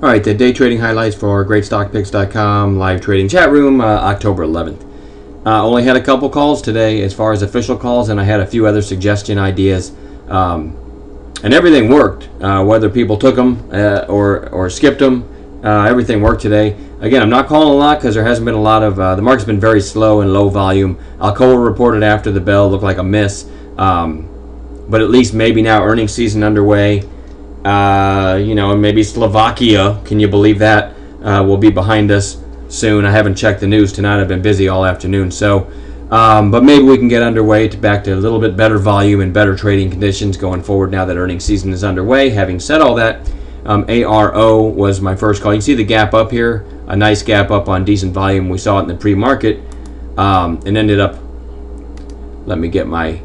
All right, the day trading highlights for GreatStockPicks.com live trading chat room, October 11th. Only had a couple calls today as far as official calls, and I had a few other suggestion ideas, and everything worked. Whether people took them or skipped them, everything worked today. Again, I'm not calling a lot because there hasn't been a lot of the market's been very slow and low volume. Alcoa reported after the bell, looked like a miss, but at least maybe now earnings season underway. You know, maybe Slovakia, can you believe that, will be behind us soon. I haven't checked the news tonight. I've been busy all afternoon. So, but maybe we can get underway back to a little bit better volume and better trading conditions going forward now that earnings season is underway. Having said all that, ARO was my first call. You can see the gap up here, a nice gap up on decent volume. We saw it in the pre-market and ended up, let me get my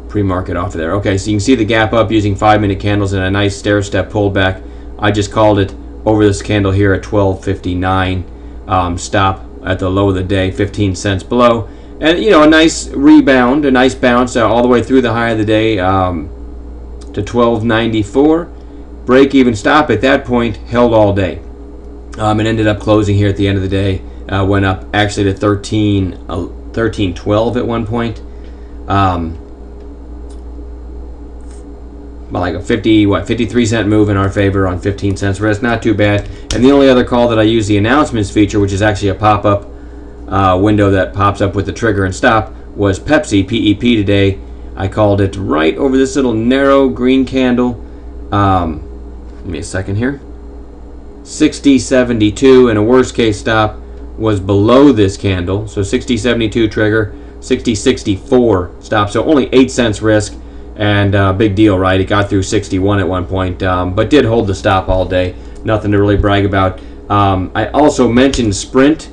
pre-market off of there. Okay, so you can see the gap up using 5-minute candles and a nice stair-step pullback. I just called it over this candle here at 12.59. Stop at the low of the day, 15 cents below. And, you know, a nice rebound, a nice bounce all the way through the high of the day to 12.94. Break even stop at that point held all day. And ended up closing here at the end of the day. Went up actually to 13.12 at one point. Like a 53 cent move in our favor on 15 cents risk. Not too bad. And the only other call that I use the announcements feature, which is actually a pop-up window that pops up with the trigger and stop, was Pepsi, PEP today. I called it right over this little narrow green candle. Give me a second here. 60.72, and a worst case stop was below this candle. So 60.72 trigger, 60.64 stop. So only 8 cents risk. And big deal, right? It got through 61 at one point, but did hold the stop all day. Nothing to really brag about. I also mentioned Sprint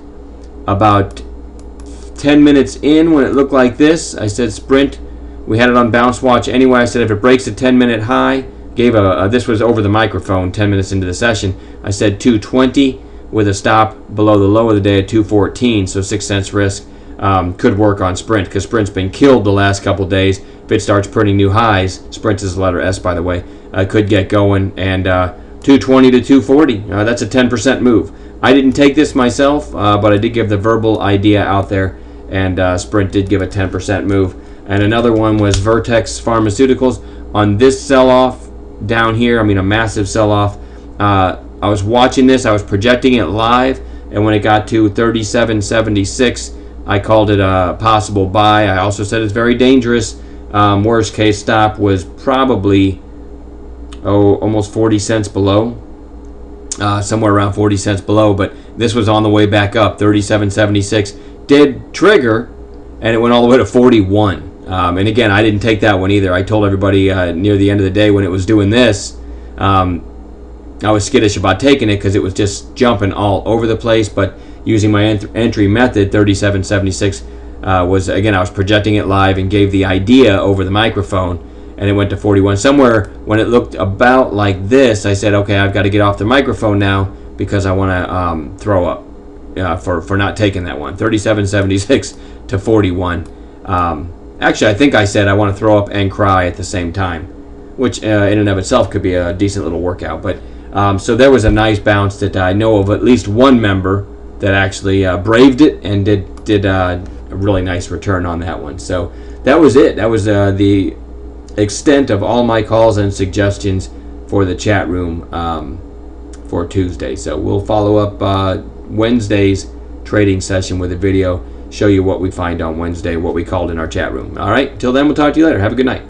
about 10 minutes in when it looked like this. I said Sprint, we had it on bounce watch anyway. I said if it breaks a 10-minute high, gave this was over the microphone 10 minutes into the session. I said 220 with a stop below the low of the day at 214, so 6 cents risk. Could work on Sprint because Sprint's been killed the last couple days. If it starts printing new highs, Sprint is the letter S, by the way, could get going. And 220 to 240, that's a 10% move. I didn't take this myself, but I did give the verbal idea out there, and Sprint did give a 10% move. And another one was Vertex Pharmaceuticals. On this sell-off down here, I mean a massive sell-off, I was watching this, I was projecting it live, and when it got to 37.76, I called it a possible buy. I also said it's very dangerous. Worst case stop was probably almost 40 cents below, somewhere around 40 cents below, but this was on the way back up. 37.76 did trigger, and it went all the way to 41. And again, I didn't take that one either. I told everybody near the end of the day when it was doing this, I was skittish about taking it because it was just jumping all over the place. But using my entry method, 37.76 was, again, I was projecting it live and gave the idea over the microphone, and it went to 41. Somewhere when it looked about like this, I said, okay, I've got to get off the microphone now because I want to throw up for not taking that one. 37.76 to 41. Actually, I think I said I want to throw up and cry at the same time, which in and of itself could be a decent little workout. But so there was a nice bounce that I know of at least one member that actually braved it and did a really nice return on that one. So that was it. That was the extent of all my calls and suggestions for the chat room for Tuesday. So we'll follow up Wednesday's trading session with a video, show you what we find on Wednesday, what we called in our chat room. All right, till then, we'll talk to you later. Have a good night.